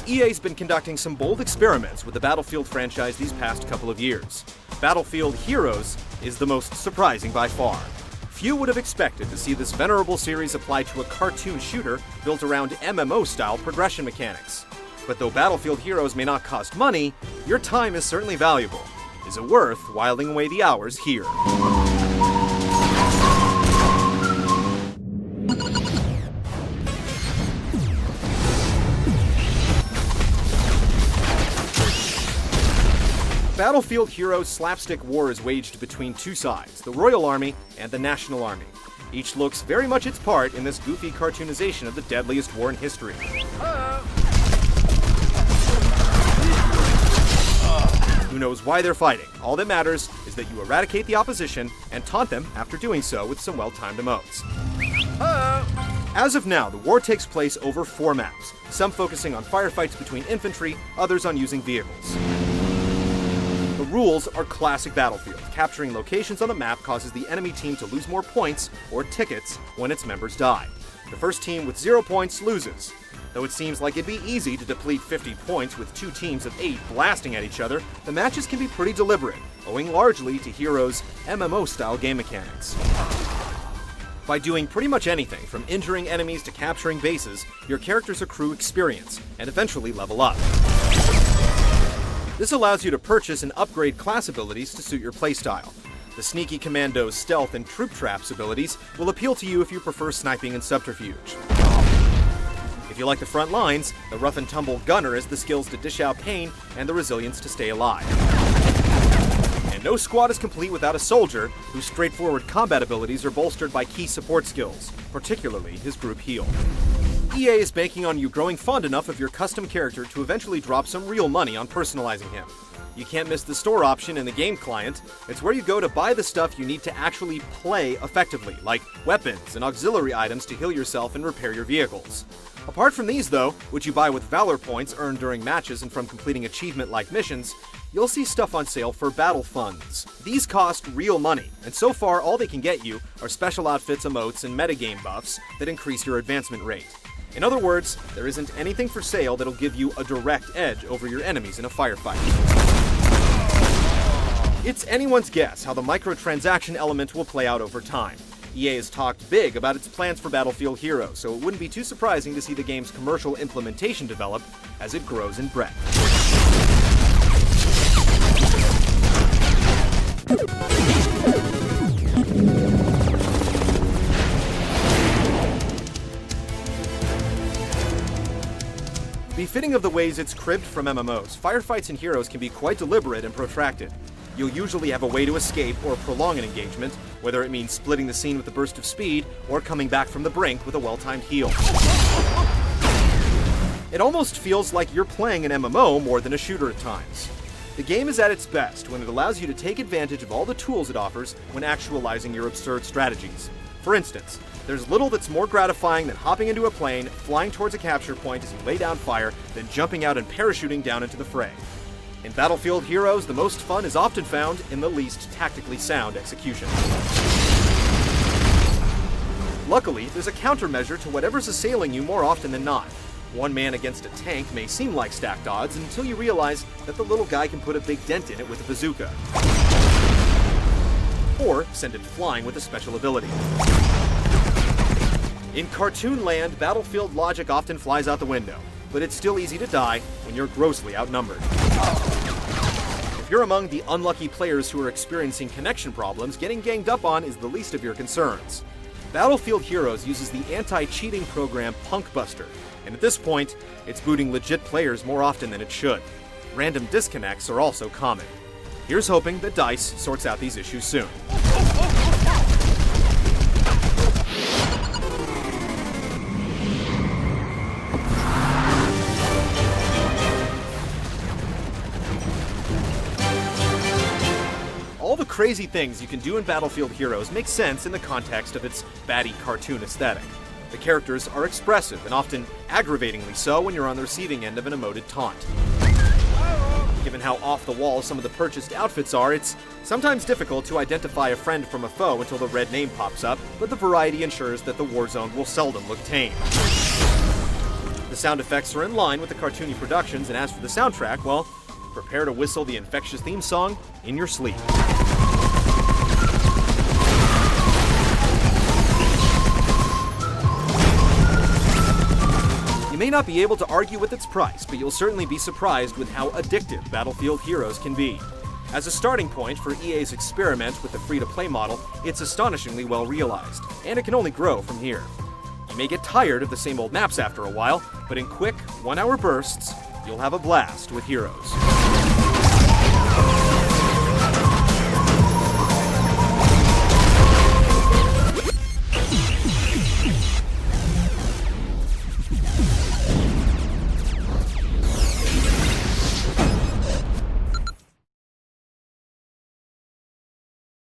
EA's been conducting some bold experiments with the Battlefield franchise these past couple of years. Battlefield Heroes is the most surprising by far. Few would have expected to see this venerable series applied to a cartoon shooter built around MMO-style progression mechanics. But though Battlefield Heroes may not cost money, your time is certainly valuable. Is it worth whiling away the hours here? Battlefield Heroes' slapstick war is waged between two sides, the Royal Army and the National Army. Each looks very much its part in this goofy cartoonization of the deadliest war in history. Who knows why they're fighting? All that matters is that you eradicate the opposition and taunt them after doing so with some well-timed emotes. As of now, the war takes place over 4 maps, some focusing on firefights between infantry, others on using vehicles. The rules are classic Battlefield. Capturing locations on the map causes the enemy team to lose more points, or tickets, when its members die. The first team with 0 points loses. Though it seems like it'd be easy to deplete 50 points with 2 teams of 8 blasting at each other, the matches can be pretty deliberate, owing largely to Heroes' MMO-style game mechanics. By doing pretty much anything, from injuring enemies to capturing bases, your characters accrue experience, and eventually level up. This allows you to purchase and upgrade class abilities to suit your playstyle. The Sneaky Commando's stealth and troop traps abilities will appeal to you if you prefer sniping and subterfuge. If you like the front lines, the rough and tumble gunner has the skills to dish out pain and the resilience to stay alive. And no squad is complete without a soldier, whose straightforward combat abilities are bolstered by key support skills, particularly his group heal. EA is banking on you growing fond enough of your custom character to eventually drop some real money on personalizing him. You can't miss the store option in the game client. It's where you go to buy the stuff you need to actually play effectively, like weapons and auxiliary items to heal yourself and repair your vehicles. Apart from these, though, which you buy with Valor points earned during matches and from completing achievement-like missions, you'll see stuff on sale for battle funds. These cost real money, and so far all they can get you are special outfits, emotes, and metagame buffs that increase your advancement rate. In other words, there isn't anything for sale that'll give you a direct edge over your enemies in a firefight. It's anyone's guess how the microtransaction element will play out over time. EA has talked big about its plans for Battlefield Heroes, so it wouldn't be too surprising to see the game's commercial implementation develop as it grows in breadth. Befitting of the ways it's cribbed from MMOs, firefights in Heroes can be quite deliberate and protracted. You'll usually have a way to escape or prolong an engagement, whether it means splitting the scene with a burst of speed or coming back from the brink with a well-timed heal. It almost feels like you're playing an MMO more than a shooter at times. The game is at its best when it allows you to take advantage of all the tools it offers when actualizing your absurd strategies. For instance, there's little that's more gratifying than hopping into a plane, flying towards a capture point as you lay down fire, then jumping out and parachuting down into the fray. In Battlefield Heroes, the most fun is often found in the least tactically sound execution. Luckily, there's a countermeasure to whatever's assailing you more often than not. One man against a tank may seem like stacked odds until you realize that the little guy can put a big dent in it with a bazooka. Or send it flying with a special ability. In cartoon land, Battlefield logic often flies out the window, but it's still easy to die when you're grossly outnumbered. If you're among the unlucky players who are experiencing connection problems, getting ganged up on is the least of your concerns. Battlefield Heroes uses the anti-cheating program Punkbuster, and at this point, it's booting legit players more often than it should. Random disconnects are also common. Here's hoping that DICE sorts out these issues soon. All the crazy things you can do in Battlefield Heroes make sense in the context of its baddie cartoon aesthetic. The characters are expressive, and often aggravatingly so when you're on the receiving end of an emoted taunt. Given how off the wall some of the purchased outfits are, it's sometimes difficult to identify a friend from a foe until the red name pops up, but the variety ensures that the Warzone will seldom look tame. The sound effects are in line with the cartoony productions, and as for the soundtrack, well, prepare to whistle the infectious theme song in your sleep. You may not be able to argue with its price, but you'll certainly be surprised with how addictive Battlefield Heroes can be. As a starting point for EA's experiment with the free-to-play model, it's astonishingly well realized, and it can only grow from here. You may get tired of the same old maps after a while, but in quick, 1-hour bursts, you'll have a blast with Heroes.